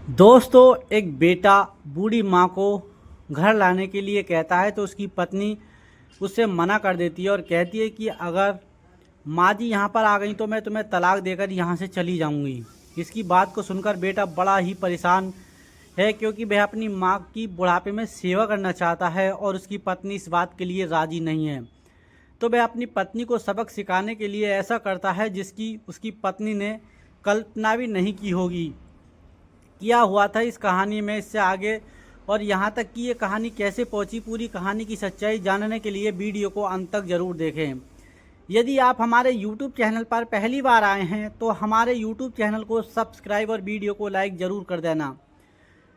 दोस्तों, एक बेटा बूढ़ी माँ को घर लाने के लिए कहता है तो उसकी पत्नी उससे मना कर देती है और कहती है कि अगर माँ जी यहाँ पर आ गई तो मैं तुम्हें तलाक देकर यहाँ से चली जाऊँगी। इसकी बात को सुनकर बेटा बड़ा ही परेशान है क्योंकि वह अपनी माँ की बुढ़ापे में सेवा करना चाहता है और उसकी पत्नी इस बात के लिए राज़ी नहीं है। तो वह अपनी पत्नी को सबक सिखाने के लिए ऐसा करता है जिसकी उसकी पत्नी ने कल्पना भी नहीं की होगी। किया हुआ था इस कहानी में इससे आगे और यहाँ तक कि ये कहानी कैसे पहुँची, पूरी कहानी की सच्चाई जानने के लिए वीडियो को अंत तक ज़रूर देखें। यदि आप हमारे YouTube चैनल पर पहली बार आए हैं तो हमारे YouTube चैनल को सब्सक्राइब और वीडियो को लाइक ज़रूर कर देना।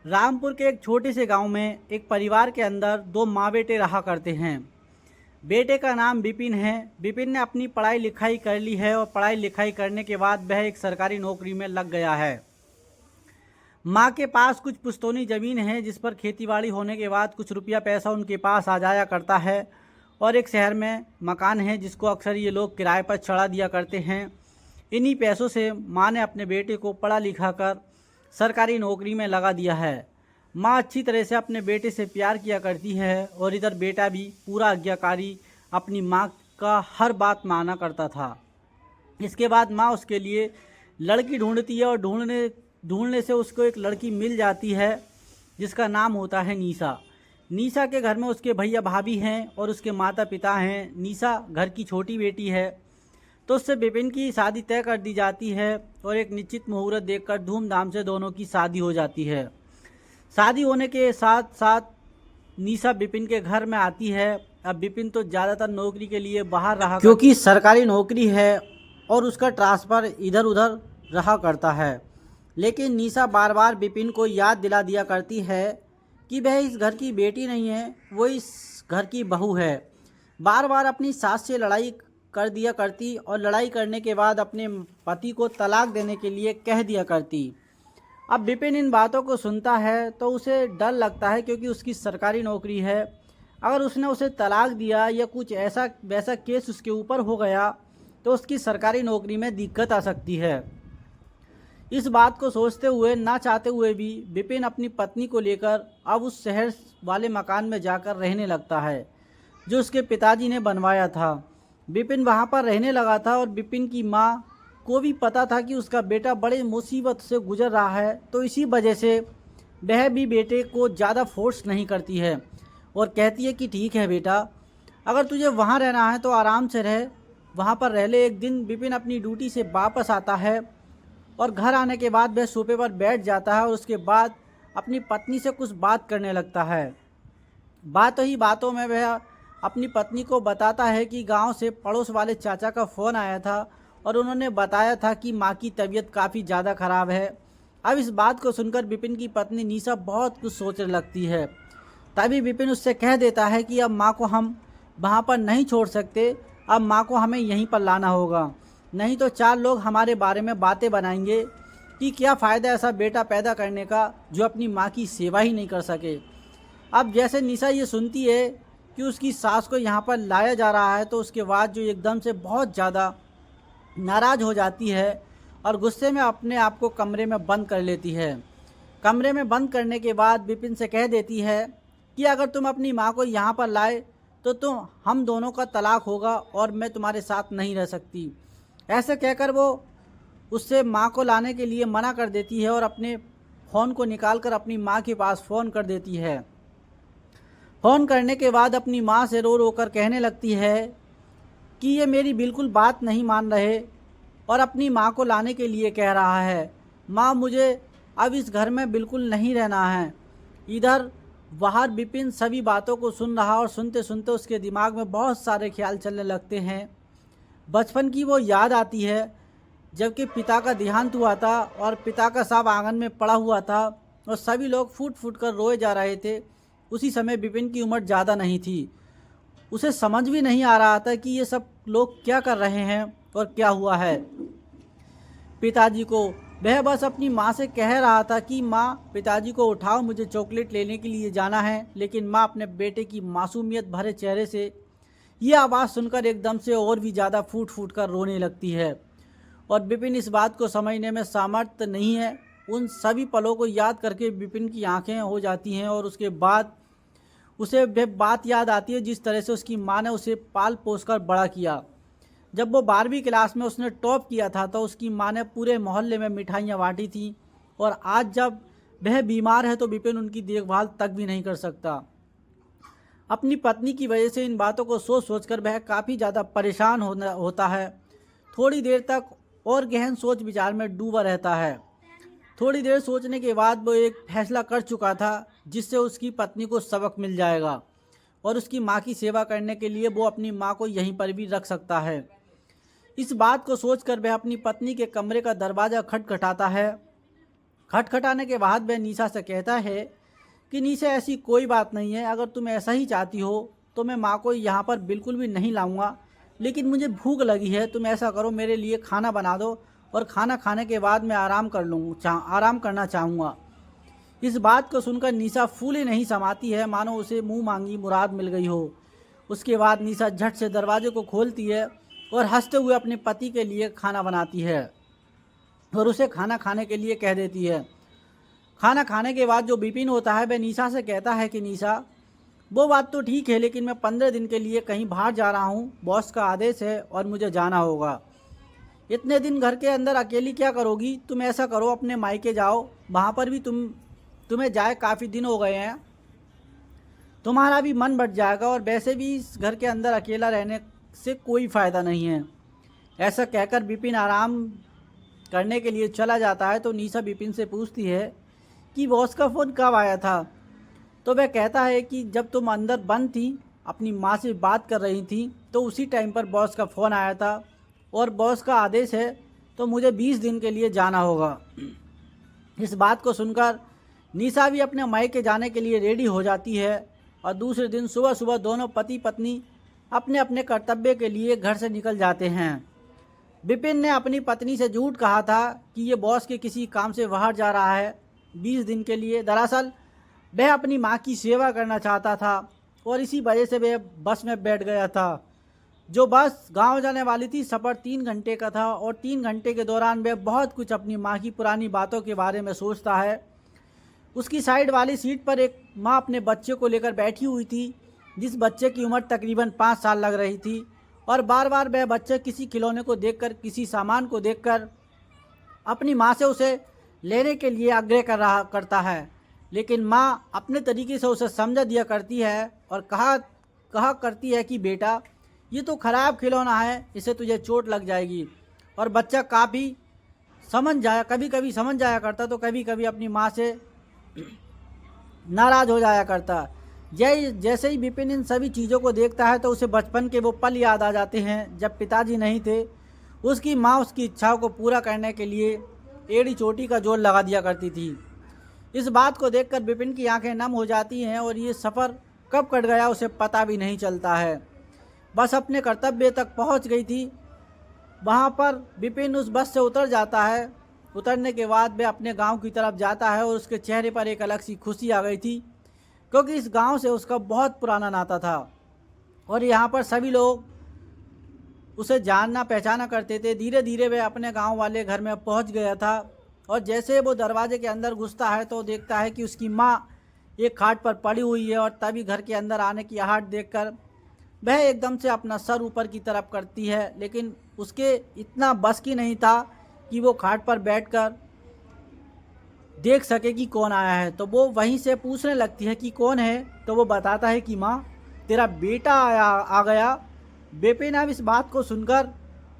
रामपुर के एक छोटे से गांव में एक परिवार के अंदर दो माँ बेटे रहा करते हैं। बेटे का नाम विपिन है। विपिन ने अपनी पढ़ाई लिखाई कर ली है और पढ़ाई लिखाई करने के बाद वह एक सरकारी नौकरी में लग गया है। माँ के पास कुछ पुश्तौनी ज़मीन है जिस पर खेतीबाड़ी होने के बाद कुछ रुपया पैसा उनके पास आ जाया करता है और एक शहर में मकान है जिसको अक्सर ये लोग किराए पर चढ़ा दिया करते हैं। इन्हीं पैसों से माँ ने अपने बेटे को पढ़ा लिखा कर सरकारी नौकरी में लगा दिया है। माँ अच्छी तरह से अपने बेटे से प्यार किया करती है और इधर बेटा भी पूरा आज्ञाकारी अपनी माँ का हर बात माना करता था। इसके बाद माँ उसके लिए लड़की ढूंढती है और ढूंढने से उसको एक लड़की मिल जाती है जिसका नाम होता है निशा। निशा के घर में उसके भैया भाभी हैं और उसके माता पिता हैं। निशा घर की छोटी बेटी है तो उससे विपिन की शादी तय कर दी जाती है और एक निश्चित मुहूर्त देखकर धूमधाम से दोनों की शादी हो जाती है। शादी होने के साथ साथ निशा विपिन के घर में आती है। अब विपिन तो ज़्यादातर नौकरी के लिए बाहर रहा क्योंकि सरकारी नौकरी है और उसका ट्रांसफ़र इधर उधर रहा करता है, लेकिन निशा बार बार विपिन को याद दिला दिया करती है कि वह इस घर की बेटी नहीं है, वो इस घर की बहू है। बार बार अपनी सास से लड़ाई कर दिया करती और लड़ाई करने के बाद अपने पति को तलाक देने के लिए कह दिया करती। अब विपिन इन बातों को सुनता है तो उसे डर लगता है क्योंकि उसकी सरकारी नौकरी है। अगर उसने उसे तलाक दिया या कुछ ऐसा वैसा केस उसके ऊपर हो गया तो उसकी सरकारी नौकरी में दिक्कत आ सकती है। इस बात को सोचते हुए ना चाहते हुए भी विपिन अपनी पत्नी को लेकर अब उस शहर वाले मकान में जाकर रहने लगता है जो उसके पिताजी ने बनवाया था। विपिन वहां पर रहने लगा था और विपिन की माँ को भी पता था कि उसका बेटा बड़े मुसीबत से गुजर रहा है, तो इसी वजह से वह भी बेटे को ज़्यादा फोर्स नहीं करती है और कहती है कि ठीक है बेटा, अगर तुझे वहाँ रहना है तो आराम से रह, वहाँ पर रह ले। एक दिन विपिन अपनी ड्यूटी से वापस आता है और घर आने के बाद वह सोफे पर बैठ जाता है और उसके बाद अपनी पत्नी से कुछ बात करने लगता है। बातों ही बातों में वह अपनी पत्नी को बताता है कि गांव से पड़ोस वाले चाचा का फ़ोन आया था और उन्होंने बताया था कि माँ की तबीयत काफ़ी ज़्यादा ख़राब है। अब इस बात को सुनकर विपिन की पत्नी निशा बहुत कुछ सोचने लगती है। तभी विपिन उससे कह देता है कि अब माँ को हम वहाँ पर नहीं छोड़ सकते, अब माँ को हमें यहीं पर लाना होगा, नहीं तो चार लोग हमारे बारे में बातें बनाएंगे कि क्या फ़ायदा ऐसा बेटा पैदा करने का जो अपनी माँ की सेवा ही नहीं कर सके। अब जैसे निशा ये सुनती है कि उसकी सास को यहाँ पर लाया जा रहा है तो उसके बाद जो एकदम से बहुत ज़्यादा नाराज़ हो जाती है और गुस्से में अपने आप को कमरे में बंद कर लेती है। कमरे में बंद करने के बाद विपिन से कह देती है कि अगर तुम अपनी माँ को यहाँ पर लाए तो हम दोनों का तलाक होगा और मैं तुम्हारे साथ नहीं रह सकती। ऐसे कहकर वो उससे माँ को लाने के लिए मना कर देती है और अपने फ़ोन को निकालकर अपनी माँ के पास फ़ोन कर देती है। फ़ोन करने के बाद अपनी माँ से रो रो कर कहने लगती है कि ये मेरी बिल्कुल बात नहीं मान रहे और अपनी माँ को लाने के लिए कह रहा है। माँ, मुझे अब इस घर में बिल्कुल नहीं रहना है। इधर बाहर विपिन सभी बातों को सुन रहा और सुनते सुनते उसके दिमाग में बहुत सारे ख्याल चलने लगते हैं। बचपन की वो याद आती है जबकि पिता का देहांत हुआ था और पिता का शव आंगन में पड़ा हुआ था और सभी लोग फूट फूट कर रोए जा रहे थे। उसी समय विपिन की उम्र ज़्यादा नहीं थी, उसे समझ भी नहीं आ रहा था कि ये सब लोग क्या कर रहे हैं और क्या हुआ है। पिताजी को वह बस अपनी माँ से कह रहा था कि माँ, पिताजी को उठाओ, मुझे चॉकलेट लेने के लिए जाना है, लेकिन माँ अपने बेटे की मासूमियत भरे चेहरे से ये आवाज़ सुनकर एकदम से और भी ज़्यादा फूट फूट कर रोने लगती है और विपिन इस बात को समझने में सामर्थ्य नहीं है उन सभी पलों को याद करके विपिन की आंखें हो जाती हैं और उसके बाद उसे वह बात याद आती है जिस तरह से उसकी माँ ने उसे पाल पोस कर बड़ा किया। जब वो 12वीं क्लास में उसने टॉप किया था तो उसकी माँ ने पूरे मोहल्ले में मिठाइयाँ बांटी थी, और आज जब वह बीमार है तो विपिन उनकी देखभाल तक भी नहीं कर सकता। अपनी पत्नी की वजह से इन बातों को सोच सोचकर वह काफ़ी ज़्यादा परेशान होता है। थोड़ी देर तक और गहन सोच विचार में डूबा रहता है। थोड़ी देर सोचने के बाद वो एक फैसला कर चुका था जिससे उसकी पत्नी को सबक मिल जाएगा, और उसकी माँ की सेवा करने के लिए वो अपनी माँ को यहीं पर भी रख सकता है। इस बात को सोचकर वह अपनी पत्नी के कमरे का दरवाज़ा खटखटाता है। खटखटाने के बाद वह निशा से कहता है कि निशा, ऐसी कोई बात नहीं है, अगर तुम ऐसा ही चाहती हो तो मैं माँ को यहाँ पर बिल्कुल भी नहीं लाऊंगा, लेकिन मुझे भूख लगी है। तुम ऐसा करो, मेरे लिए खाना बना दो और खाना खाने के बाद मैं आराम करना चाहूँगा। इस बात को सुनकर निशा फूले नहीं समाती है, मानो उसे मुँह मांगी मुराद मिल गई हो। उसके बाद निशा झट से दरवाजे को खोलती है और हंसते हुए अपने पति के लिए खाना बनाती है और उसे खाना खाने के लिए कह देती है। खाना खाने के बाद जो विपिन होता है वह निशा से कहता है कि निशा, वो बात तो ठीक है, लेकिन मैं 15 दिन के लिए कहीं बाहर जा रहा हूँ, बॉस का आदेश है और मुझे जाना होगा। इतने दिन घर के अंदर अकेली क्या करोगी? तुम ऐसा करो, अपने मायके जाओ, वहाँ पर भी तुम्हें जाए काफ़ी दिन हो गए हैं, तुम्हारा भी मन बढ़ जाएगा, और वैसे भी इस घर के अंदर अकेला रहने से कोई फ़ायदा नहीं है। ऐसा कहकर विपिन आराम करने के लिए चला जाता है तो निशा विपिन से पूछती है कि बॉस का फ़ोन कब आया था? तो वह कहता है कि जब तुम अंदर बंद थी, अपनी माँ से बात कर रही थी, तो उसी टाइम पर बॉस का फ़ोन आया था, और बॉस का आदेश है तो मुझे 20 दिन के लिए जाना होगा। इस बात को सुनकर निशा भी अपने मायके जाने के लिए रेडी हो जाती है, और दूसरे दिन सुबह सुबह दोनों पति पत्नी अपने अपने कर्तव्य के लिए घर से निकल जाते हैं। विपिन ने अपनी पत्नी से झूठ कहा था कि ये बॉस के किसी काम से बाहर जा रहा है 20 दिन के लिए। दरअसल वह अपनी माँ की सेवा करना चाहता था, और इसी वजह से वह बस में बैठ गया था। जो बस गांव जाने वाली थी, सफ़र 3 घंटे का था, और 3 घंटे के दौरान वह बहुत कुछ अपनी माँ की पुरानी बातों के बारे में सोचता है। उसकी साइड वाली सीट पर एक माँ अपने बच्चे को लेकर बैठी हुई थी, जिस बच्चे की उम्र तकरीबन 5 साल लग रही थी, और बार बार वह बच्चा किसी खिलौने को देखकर, किसी सामान को देखकर अपनी माँ से उसे लेने के लिए आग्रह करता है, लेकिन माँ अपने तरीके से उसे समझा दिया करती है और कहा करती है कि बेटा, ये तो ख़राब खिलौना है, इससे तुझे चोट लग जाएगी। और बच्चा कभी कभी समझ जाया करता, तो कभी कभी अपनी माँ से नाराज़ हो जाया करता। जैसे ही विपिन इन सभी चीज़ों को देखता है तो उसे बचपन के वो पल याद आ जाते हैं जब पिताजी नहीं थे। उसकी माँ उसकी इच्छाओं को पूरा करने के लिए एड़ी चोटी का जोर लगा दिया करती थी। इस बात को देखकर विपिन की आंखें नम हो जाती हैं, और ये सफ़र कब कट गया उसे पता भी नहीं चलता है। बस अपने कर्तव्य तक पहुंच गई थी। वहां पर विपिन उस बस से उतर जाता है। उतरने के बाद वह अपने गांव की तरफ जाता है, और उसके चेहरे पर एक अलग सी खुशी आ गई थी, क्योंकि इस गांव से उसका बहुत पुराना नाता था, और यहाँ पर सभी लोग उसे जानना पहचाना करते थे। धीरे धीरे वह अपने गांव वाले घर में पहुंच गया था, और जैसे वो दरवाजे के अंदर घुसता है तो देखता है कि उसकी माँ एक खाट पर पड़ी हुई है, और तभी घर के अंदर आने की आहट देखकर वह एकदम से अपना सर ऊपर की तरफ करती है, लेकिन उसके इतना बस की नहीं था कि वो खाट पर बैठकर देख सके कि कौन आया है। तो वो वहीं से पूछने लगती है कि कौन है, तो वो बताता है कि माँ, तेरा बेटा आ गया। विपिन अब इस बात को सुनकर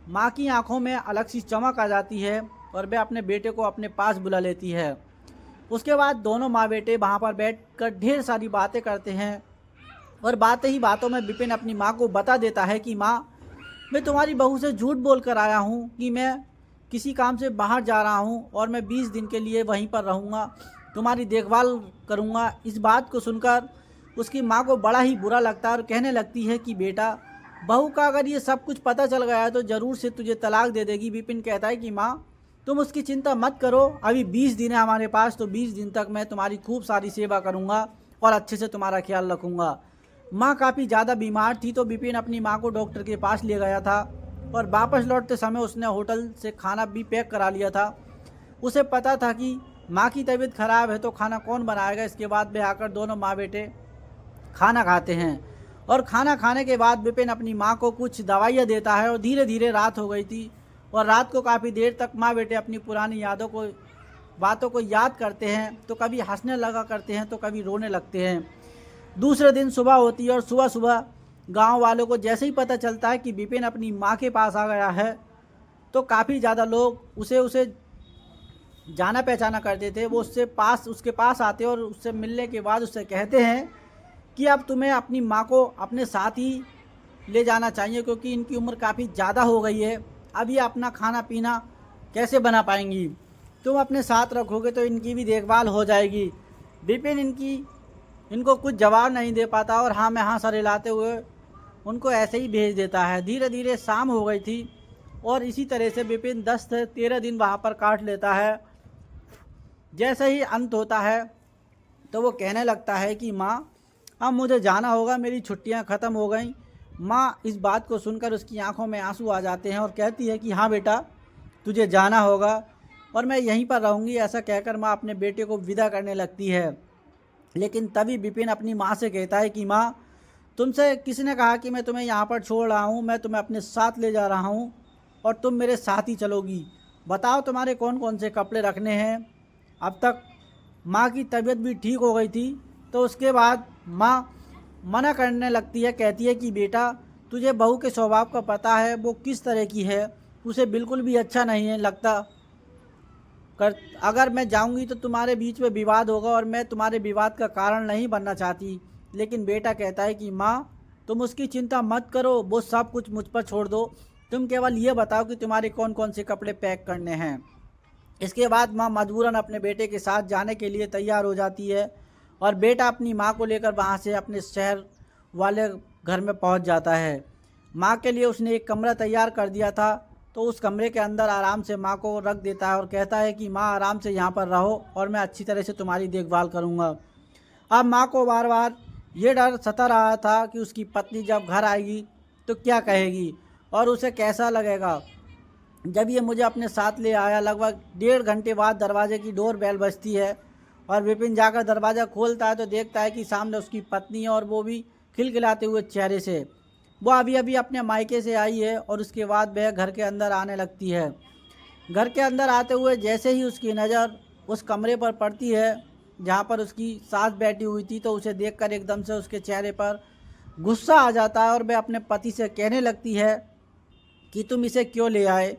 माँ की आंखों में अलग सी चमक आ जाती है, और वह अपने बेटे को अपने पास बुला लेती है। उसके बाद दोनों माँ बेटे वहाँ पर बैठकर ढेर सारी बातें करते हैं, और बातें ही बातों में विपिन अपनी माँ को बता देता है कि माँ, मैं तुम्हारी बहू से झूठ बोल कर आया हूँ कि मैं किसी काम से बाहर जा रहा हूँ, और मैं 20 दिन के लिए वहीं पर रहूँगा, तुम्हारी देखभाल करूँगा। इस बात को सुनकर उसकी माँ को बड़ा ही बुरा लगता है, और कहने लगती है कि बेटा, बहू का अगर ये सब कुछ पता चल गया है तो ज़रूर से तुझे तलाक दे देगी। विपिन कहता है कि माँ, तुम उसकी चिंता मत करो, अभी 20 दिन है हमारे पास, तो 20 दिन तक मैं तुम्हारी खूब सारी सेवा करूँगा और अच्छे से तुम्हारा ख्याल रखूँगा। माँ काफ़ी ज़्यादा बीमार थी, तो विपिन अपनी माँ को डॉक्टर के पास ले गया था, और वापस लौटते समय उसने होटल से खाना भी पैक करा लिया था। उसे पता था कि माँ की तबीयत खराब है तो खाना कौन बनाएगा। इसके बाद वे आकर दोनों माँ बेटे खाना खाते हैं और खाना खाने के बाद विपिन अपनी माँ को कुछ दवाइयाँ देता है और धीरे धीरे रात हो गई थी और रात को काफ़ी देर तक माँ बेटे अपनी पुरानी बातों को याद करते हैं। तो कभी हंसने लगा करते हैं तो कभी रोने लगते हैं। दूसरे दिन सुबह होती है और सुबह सुबह गांव वालों को जैसे ही पता चलता है कि विपिन अपनी माँ के पास आ गया है तो काफ़ी ज़्यादा लोग उसे जाना पहचाना करते थे। वो उसके पास आते और उससे मिलने के बाद उससे कहते हैं कि अब तुम्हें अपनी माँ को अपने साथ ही ले जाना चाहिए क्योंकि इनकी उम्र काफ़ी ज़्यादा हो गई है। अब ये अपना खाना पीना कैसे बना पाएंगी, तुम अपने साथ रखोगे तो इनकी भी देखभाल हो जाएगी। विपिन इनको कुछ जवाब नहीं दे पाता और हाँ में हाँ सर हिलाते हुए उनको ऐसे ही भेज देता है। धीरे धीरे शाम हो गई थी और इसी तरह से विपिन 10 से 13 दिन वहाँ पर काट लेता है। जैसे ही अंत होता है तो वो कहने लगता है कि माँ अब मुझे जाना होगा, मेरी छुट्टियाँ ख़त्म हो गई। माँ इस बात को सुनकर उसकी आंखों में आंसू आ जाते हैं और कहती है कि हाँ बेटा तुझे जाना होगा और मैं यहीं पर रहूँगी। ऐसा कहकर माँ अपने बेटे को विदा करने लगती है। लेकिन तभी विपिन अपनी माँ से कहता है कि माँ तुमसे किसने कहा कि मैं तुम्हें यहाँ पर छोड़ रहा हूँ, मैं तुम्हें अपने साथ ले जा रहा हूँ और तुम मेरे साथ ही चलोगी। बताओ तुम्हारे कौन कौन से कपड़े रखने हैं। अब तक माँ की तबीयत भी ठीक हो गई थी तो उसके बाद माँ मना करने लगती है, कहती है कि बेटा तुझे बहू के स्वभाव का पता है, वो किस तरह की है, उसे बिल्कुल भी अच्छा नहीं है लगता अगर मैं जाऊंगी तो तुम्हारे बीच में विवाद होगा और मैं तुम्हारे विवाद का कारण नहीं बनना चाहती। लेकिन बेटा कहता है कि माँ तुम उसकी चिंता मत करो, वो सब कुछ मुझ पर छोड़ दो, तुम केवल ये बताओ कि तुम्हारे कौन कौन से कपड़े पैक करने हैं। इसके बाद माँ मजबूरन अपने बेटे के साथ जाने के लिए तैयार हो जाती है और बेटा अपनी माँ को लेकर वहाँ से अपने शहर वाले घर में पहुँच जाता है। माँ के लिए उसने एक कमरा तैयार कर दिया था तो उस कमरे के अंदर आराम से माँ को रख देता है और कहता है कि माँ आराम से यहाँ पर रहो और मैं अच्छी तरह से तुम्हारी देखभाल करूँगा। अब माँ को बार बार ये डर सता रहा था कि उसकी पत्नी जब घर आएगी तो क्या कहेगी और उसे कैसा लगेगा जब ये मुझे अपने साथ ले आया। लगभग 1.5 घंटे बाद दरवाजे की डोर बेल बजती है और विपिन जाकर दरवाज़ा खोलता है तो देखता है कि सामने उसकी पत्नी है और वो भी खिलखिलाते हुए चेहरे से। वो अभी अभी अपने मायके से आई है और उसके बाद वह घर के अंदर आने लगती है। घर के अंदर आते हुए जैसे ही उसकी नज़र उस कमरे पर पड़ती है जहाँ पर उसकी सास बैठी हुई थी तो उसे देखकर एकदम से उसके चेहरे पर गुस्सा आ जाता है और वह अपने पति से कहने लगती है कि तुम इसे क्यों ले आए,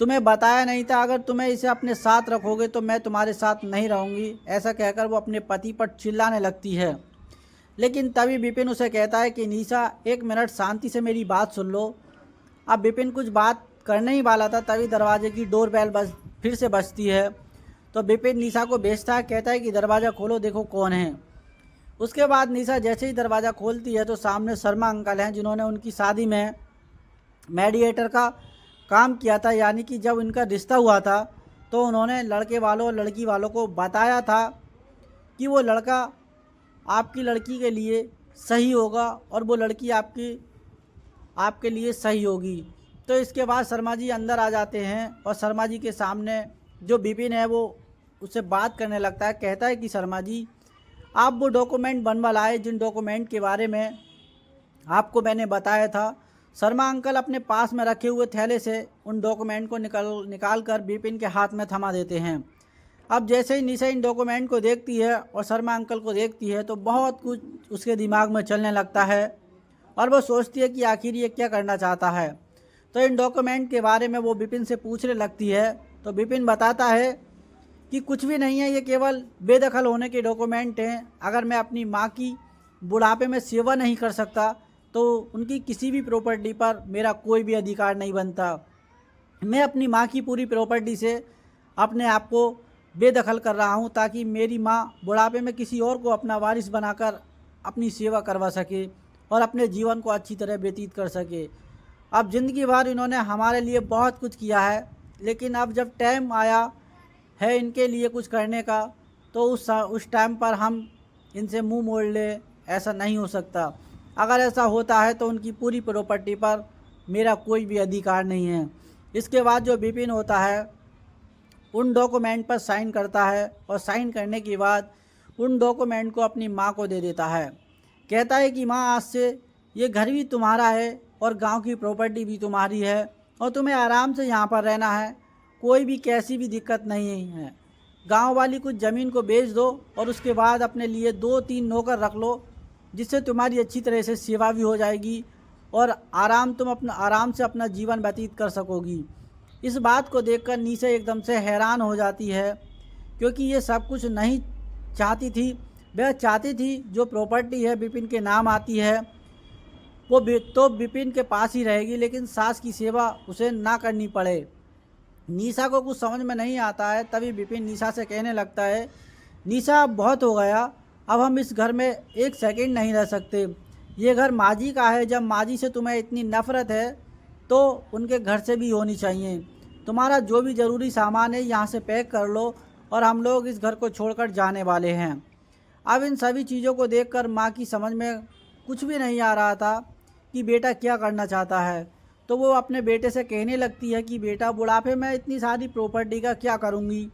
तुम्हें बताया नहीं था, अगर तुम्हें इसे अपने साथ रखोगे तो मैं तुम्हारे साथ नहीं रहूँगी। ऐसा कहकर वो अपने पति पर चिल्लाने लगती है। लेकिन तभी विपिन उसे कहता है कि निशा 1 मिनट शांति से मेरी बात सुन लो। अब विपिन कुछ बात करने ही वाला था तभी दरवाजे की डोर बेल फिर से बजती है तो विपिन निशा को भेजता है, कहता है कि दरवाज़ा खोलो देखो कौन है। उसके बाद निशा जैसे ही दरवाज़ा खोलती है तो सामने शर्मा अंकल हैं जिन्होंने उनकी शादी में मेडिएटर का काम किया था, यानी कि जब इनका रिश्ता हुआ था तो उन्होंने लड़के वालों और लड़की वालों को बताया था कि वो लड़का आपकी लड़की के लिए सही होगा और वो लड़की आपके लिए सही होगी। तो इसके बाद शर्मा जी अंदर आ जाते हैं और शर्मा जी के सामने जो विपिन है वो उससे बात करने लगता है। कहता है कि शर्मा जी आप वो डॉक्यूमेंट बनवा लाए जिन डॉक्यूमेंट के बारे में आपको मैंने बताया था। शर्मा अंकल अपने पास में रखे हुए थैले से उन डॉक्यूमेंट को निकाल कर विपिन के हाथ में थमा देते हैं। अब जैसे ही निशा इन डॉक्यूमेंट को देखती है और शर्मा अंकल को देखती है तो बहुत कुछ उसके दिमाग में चलने लगता है और वो सोचती है कि आखिर ये क्या करना चाहता है। तो इन डॉक्यूमेंट के बारे में वो विपिन से पूछने लगती है तो विपिन बताता है कि कुछ भी नहीं है, ये केवल बेदखल होने के डॉक्यूमेंट हैं। अगर मैं अपनी माँ की बुढ़ापे में सेवा नहीं कर सकता तो उनकी किसी भी प्रॉपर्टी पर मेरा कोई भी अधिकार नहीं बनता। मैं अपनी माँ की पूरी प्रॉपर्टी से अपने आप को बेदखल कर रहा हूँ ताकि मेरी माँ बुढ़ापे में किसी और को अपना वारिस बनाकर अपनी सेवा करवा सके और अपने जीवन को अच्छी तरह व्यतीत कर सके। अब ज़िंदगी भर इन्होंने हमारे लिए बहुत कुछ किया है, लेकिन अब जब टाइम आया है इनके लिए कुछ करने का तो उस टाइम पर हम इनसे मुंह मोड़ ले, ऐसा नहीं हो सकता। अगर ऐसा होता है तो उनकी पूरी प्रॉपर्टी पर मेरा कोई भी अधिकार नहीं है। इसके बाद जो विपिन होता है उन डॉक्यूमेंट पर साइन करता है और साइन करने के बाद उन डॉक्यूमेंट को अपनी माँ को दे देता है। कहता है कि माँ, आज से ये घर भी तुम्हारा है और गांव की प्रॉपर्टी भी तुम्हारी है और तुम्हें आराम से यहाँ पर रहना है, कोई भी कैसी भी दिक्कत नहीं है। गांव वाली कुछ ज़मीन को बेच दो और उसके बाद अपने लिए 2-3 नौकर रख लो, जिससे तुम्हारी अच्छी तरह से सेवा भी हो जाएगी और तुम आराम से अपना जीवन व्यतीत कर सकोगी। इस बात को देखकर निशा एकदम से हैरान हो जाती है, क्योंकि ये सब कुछ नहीं चाहती थी। वह चाहती थी जो प्रॉपर्टी है विपिन के नाम आती है वो तो विपिन के पास ही रहेगी, लेकिन सास की सेवा उसे ना करनी पड़े। निशा को कुछ समझ में नहीं आता है। तभी विपिन निशा से कहने लगता है, निशा अब बहुत हो गया, अब हम इस घर में एक सेकंड नहीं रह सकते। ये घर माँ जी का है। जब माँ जी से तुम्हें इतनी नफ़रत है तो उनके घर से भी होनी चाहिए। तुम्हारा जो भी ज़रूरी सामान है यहाँ से पैक कर लो और हम लोग इस घर को छोड़कर जाने वाले हैं। अब इन सभी चीज़ों को देखकर माँ की समझ में कुछ भी नहीं आ रहा था कि बेटा क्या करना चाहता है। तो वो अपने बेटे से कहने लगती है कि बेटा, बुढ़ापे में इतनी सारी प्रॉपर्टी का क्या करूँगी,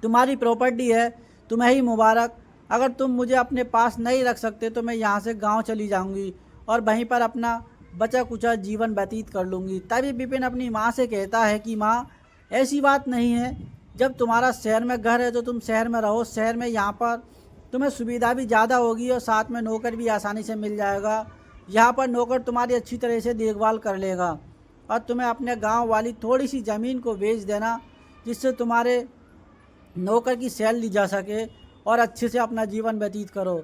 तुम्हारी प्रॉपर्टी है, तुम्हें ही मुबारक। अगर तुम मुझे अपने पास नहीं रख सकते तो मैं यहाँ से गांव चली जाऊँगी और वहीं पर अपना बचा कुचा जीवन व्यतीत कर लूँगी। तभी विपिन अपनी माँ से कहता है कि माँ, ऐसी बात नहीं है, जब तुम्हारा शहर में घर है तो तुम शहर में रहो। शहर में यहाँ पर तुम्हें सुविधा भी ज़्यादा होगी और साथ में नौकर भी आसानी से मिल जाएगा। यहाँ पर नौकर तुम्हारी अच्छी तरह से देखभाल कर लेगा और तुम्हें अपने गांव वाली थोड़ी सी ज़मीन को बेच देना, जिससे तुम्हारे नौकर की सैलरी जा सके और अच्छे से अपना जीवन व्यतीत करो।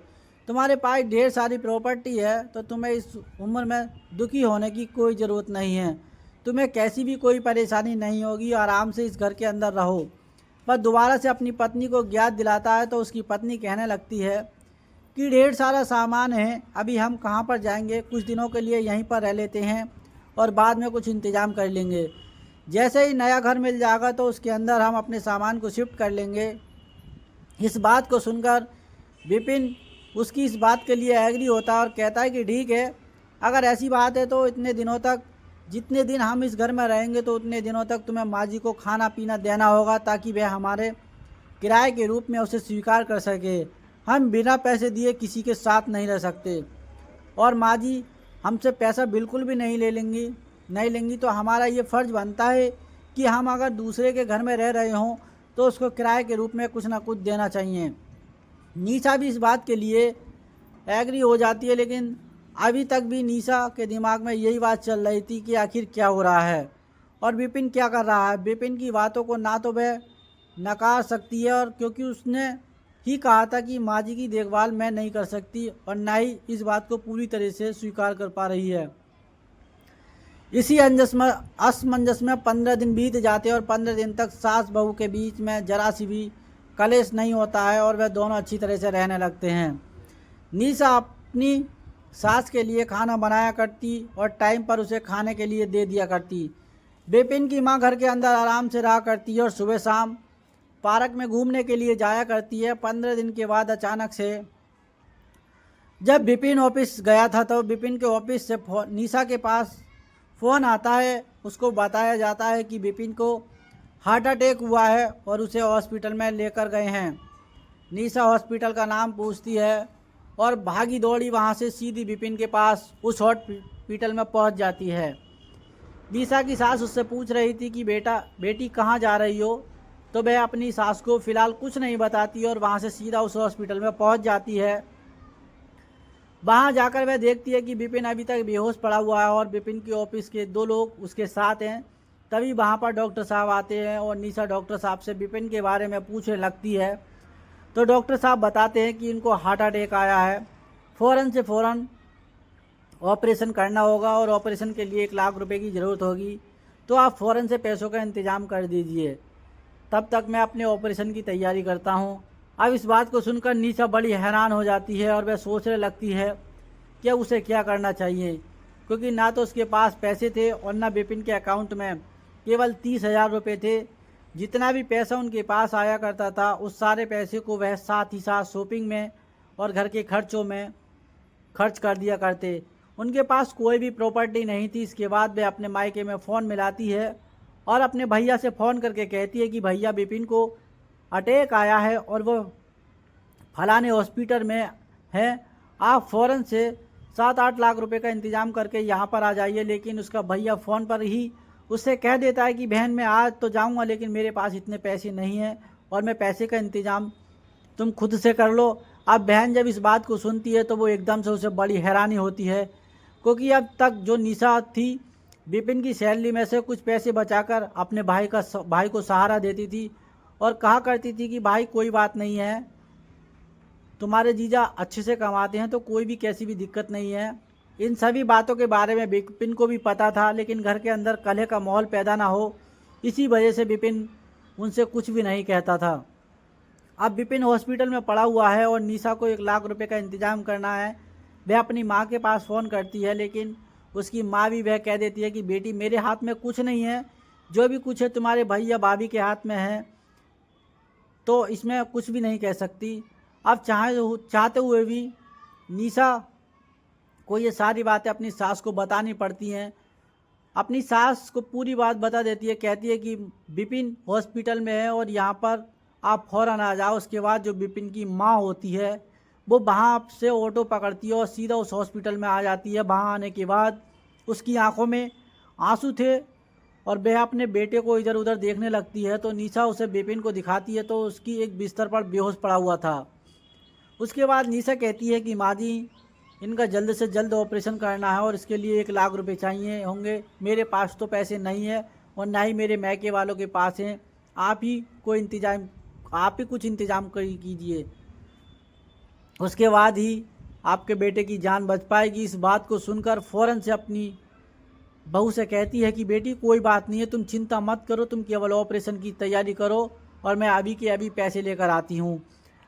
तुम्हारे पास ढेर सारी प्रॉपर्टी है तो तुम्हें इस उम्र में दुखी होने की कोई ज़रूरत नहीं है। तुम्हें कैसी भी कोई परेशानी नहीं होगी, आराम से इस घर के अंदर रहो। पर दोबारा से अपनी पत्नी को ज्ञात दिलाता है तो उसकी पत्नी कहने लगती है कि ढेर सारा सामान है, अभी हम कहाँ पर जाएंगे, कुछ दिनों के लिए यहीं पर रह लेते हैं और बाद में कुछ इंतज़ाम कर लेंगे। जैसे ही नया घर मिल जाएगा तो उसके अंदर हम अपने सामान को शिफ्ट कर लेंगे। इस बात को सुनकर विपिन उसकी इस बात के लिए एग्री होता है और कहता है कि ठीक है, अगर ऐसी बात है तो इतने दिनों तक, जितने दिन हम इस घर में रहेंगे तो उतने दिनों तक तुम्हें माँ जी को खाना पीना देना होगा, ताकि वह हमारे किराए के रूप में उसे स्वीकार कर सके। हम बिना पैसे दिए किसी के साथ नहीं रह सकते और माँ जी हमसे पैसा बिल्कुल भी नहीं लेंगी तो हमारा ये फ़र्ज़ बनता है कि हम अगर दूसरे के घर में रह रहे हों तो उसको किराए के रूप में कुछ ना कुछ देना चाहिए। निशा भी इस बात के लिए एग्री हो जाती है, लेकिन अभी तक भी निशा के दिमाग में यही बात चल रही थी कि आखिर क्या हो रहा है और विपिन क्या कर रहा है। विपिन की बातों को ना तो वह नकार सकती है, और क्योंकि उसने ही कहा था कि माँ जी की देखभाल मैं नहीं कर सकती, और ना ही इस बात को पूरी तरह से स्वीकार कर पा रही है। इसी असमंजस में 15 दिन बीत जाते हैं और 15 दिन तक सास बहू के बीच में जरा सी भी कलेश नहीं होता है और वह दोनों अच्छी तरह से रहने लगते हैं। निशा अपनी सास के लिए खाना बनाया करती और टाइम पर उसे खाने के लिए दे दिया करती। विपिन की माँ घर के अंदर आराम से रहा करती है और सुबह शाम पार्क में घूमने के लिए जाया करती है। 15 दिन के बाद अचानक से जब विपिन ऑफिस गया था तो विपिन के ऑफिस से निशा के पास फ़ोन आता है। उसको बताया जाता है कि विपिन को हार्ट अटैक हुआ है और उसे हॉस्पिटल में लेकर गए हैं। निशा हॉस्पिटल का नाम पूछती है और भागी दौड़ी वहां से सीधी विपिन के पास उस हॉस्पिटल में पहुंच जाती है। निशा की सास उससे पूछ रही थी कि बेटी कहाँ जा रही हो, तो वह अपनी सास को फ़िलहाल कुछ नहीं बताती और वहां से सीधा उस हॉस्पिटल में पहुंच जाती है। वहां जाकर वह देखती है कि विपिन अभी तक बेहोश पड़ा हुआ है और विपिन के ऑफिस के 2 लोग उसके साथ हैं। तभी वहां पर डॉक्टर साहब आते हैं और निशा डॉक्टर साहब से विपिन के बारे में पूछने लगती है। तो डॉक्टर साहब बताते हैं कि इनको हार्ट अटैक आया है, फ़ौरन से फ़ौरन ऑपरेशन करना होगा और ऑपरेशन के लिए 1 लाख रुपए की ज़रूरत होगी, तो आप फ़ौरन से पैसों का इंतज़ाम कर दीजिए, तब तक मैं अपने ऑपरेशन की तैयारी करता हूँ। अब इस बात को सुनकर निशा बड़ी हैरान हो जाती है और वह सोचने लगती है कि उसे क्या करना चाहिए, क्योंकि ना तो उसके पास पैसे थे और ना विपिन के अकाउंट में केवल 30,000 रुपये थे। जितना भी पैसा उनके पास आया करता था उस सारे पैसे को वह साथ ही साथ शॉपिंग में और घर के खर्चों में खर्च कर दिया करते। उनके पास कोई भी प्रॉपर्टी नहीं थी। इसके बाद वह अपने मायके में फ़ोन मिलाती है और अपने भैया से फ़ोन करके कहती है कि भैया विपिन को अटैक आया है और वो फलाने हॉस्पिटल में है, आप फ़ौरन से 7-8 लाख रुपए का इंतज़ाम करके यहाँ पर आ जाइए। लेकिन उसका भैया फ़ोन पर ही उससे कह देता है कि बहन मैं आज तो जाऊँगा लेकिन मेरे पास इतने पैसे नहीं हैं और मैं पैसे का इंतज़ाम तुम खुद से कर लो। अब बहन जब इस बात को सुनती है तो वो एकदम से उसे बड़ी हैरानी होती है, क्योंकि अब तक जो निशा थी विपिन की सैलरी में से कुछ पैसे बचाकर अपने भाई को सहारा देती थी और कहा करती थी कि भाई कोई बात नहीं है, तुम्हारे जीजा अच्छे से कमाते हैं तो कोई भी कैसी भी दिक्कत नहीं है। इन सभी बातों के बारे में विपिन को भी पता था, लेकिन घर के अंदर कलह का माहौल पैदा ना हो इसी वजह से विपिन उनसे कुछ भी नहीं कहता था। अब विपिन हॉस्पिटल में पड़ा हुआ है और निशा को 1 लाख रुपए का इंतज़ाम करना है। वह अपनी माँ के पास फ़ोन करती है, लेकिन उसकी माँ भी वह कह देती है कि बेटी मेरे हाथ में कुछ नहीं है, जो भी कुछ है तुम्हारे भैया भाभी के हाथ में है, तो इसमें कुछ भी नहीं कह सकती। अब चाहते हुए भी निशा को ये सारी बातें अपनी सास को बतानी पड़ती हैं। अपनी सास को पूरी बात बता देती है, कहती है कि विपिन हॉस्पिटल में है और यहाँ पर आप फ़ौरन आ जाओ। उसके बाद जो विपिन की माँ होती है वो वहाँ से ऑटो पकड़ती है और सीधा उस हॉस्पिटल में आ जाती है। वहाँ आने के बाद उसकी आंखों में आंसू थे और वह अपने बेटे को इधर उधर देखने लगती है। तो निशा उसे विपिन को दिखाती है तो उसकी एक बिस्तर पर बेहोश पड़ा हुआ था। उसके बाद निशा कहती है कि माँ जी इनका जल्द से जल्द ऑपरेशन करना है और इसके लिए 1 लाख रुपए चाहिए होंगे। मेरे पास तो पैसे नहीं है और ना ही मेरे मैके वालों के पास हैं, आप ही कुछ इंतज़ाम कीजिए, उसके बाद ही आपके बेटे की जान बच पाएगी। इस बात को सुनकर फ़ौरन से अपनी बहू से कहती है कि बेटी कोई बात नहीं है, तुम चिंता मत करो, तुम केवल ऑपरेशन की तैयारी करो और मैं अभी के अभी पैसे लेकर आती हूँ।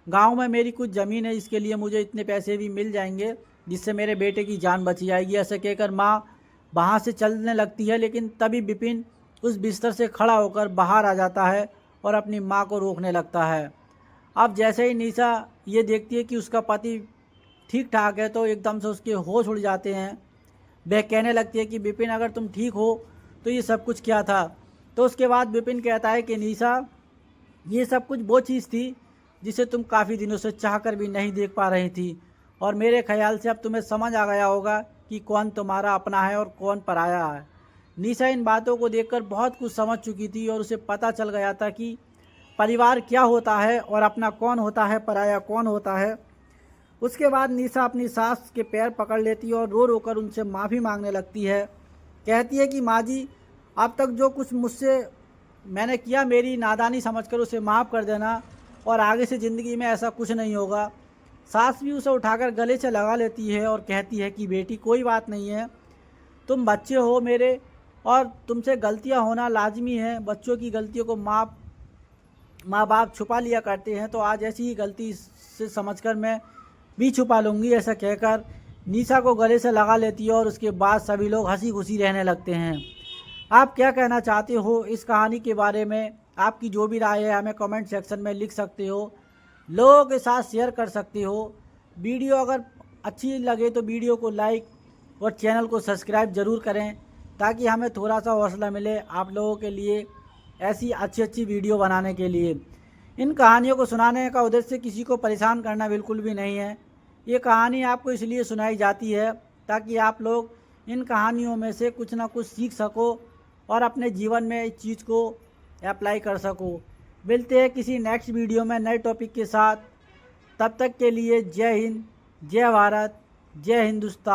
गांव में मेरी कुछ ज़मीन है, इसके लिए मुझे इतने पैसे भी मिल जाएंगे जिससे मेरे बेटे की जान बच जाएगी। ऐसे कहकर माँ वहाँ से चलने लगती है, लेकिन तभी विपिन उस बिस्तर से खड़ा होकर बाहर आ जाता है और अपनी माँ को रोकने लगता है। अब जैसे ही निशा ये देखती है कि उसका पति ठीक ठाक है तो एकदम से उसके होश उड़ जाते हैं। वह कहने लगती है कि विपिन अगर तुम ठीक हो तो ये सब कुछ क्या था। तो उसके बाद विपिन कहता है कि निशा ये सब कुछ वो चीज़ थी जिसे तुम काफ़ी दिनों से चाहकर भी नहीं देख पा रही थी और मेरे ख्याल से अब तुम्हें समझ आ गया होगा कि कौन तुम्हारा अपना है और कौन पराया है। निशा इन बातों को देखकर बहुत कुछ समझ चुकी थी और उसे पता चल गया था कि परिवार क्या होता है और अपना कौन होता है, पराया कौन होता है। उसके बाद निशा अपनी सास के पैर पकड़ लेती है और रो रो कर उनसे माफ़ी मांगने लगती है। कहती है कि माँ जी अब तक जो कुछ मुझसे मैंने किया मेरी नादानी समझकर उसे माफ़ कर देना और आगे से ज़िंदगी में ऐसा कुछ नहीं होगा। सास भी उसे उठाकर गले से लगा लेती है और कहती है कि बेटी कोई बात नहीं है, तुम बच्चे हो मेरे और तुमसे गलतियां होना लाजमी है। बच्चों की गलतियों को माँ बाप छुपा लिया करते हैं, तो आज ऐसी ही गलती से समझकर मैं भी छुपा लूँगी। ऐसा कहकर निशा को गले से लगा लेती है और उसके बाद सभी लोग हंसी खुशी रहने लगते हैं। आप क्या कहना चाहते हो इस कहानी के बारे में? आपकी जो भी राय है हमें कमेंट सेक्शन में लिख सकते हो, लोगों के साथ शेयर कर सकते हो। वीडियो अगर अच्छी लगे तो वीडियो को लाइक और चैनल को सब्सक्राइब ज़रूर करें ताकि हमें थोड़ा सा हौसला मिले आप लोगों के लिए ऐसी अच्छी वीडियो बनाने के लिए। इन कहानियों को सुनाने का उद्देश्य किसी को परेशान करना बिल्कुल भी नहीं है। ये कहानी आपको इसलिए सुनाई जाती है ताकि आप लोग इन कहानियों में से कुछ ना कुछ सीख सको और अपने जीवन में इस चीज़ को अप्लाई कर सको। मिलते हैं किसी नेक्स्ट वीडियो में नए टॉपिक के साथ। तब तक के लिए जय हिंद, जय भारत, जय हिंदुस्तान।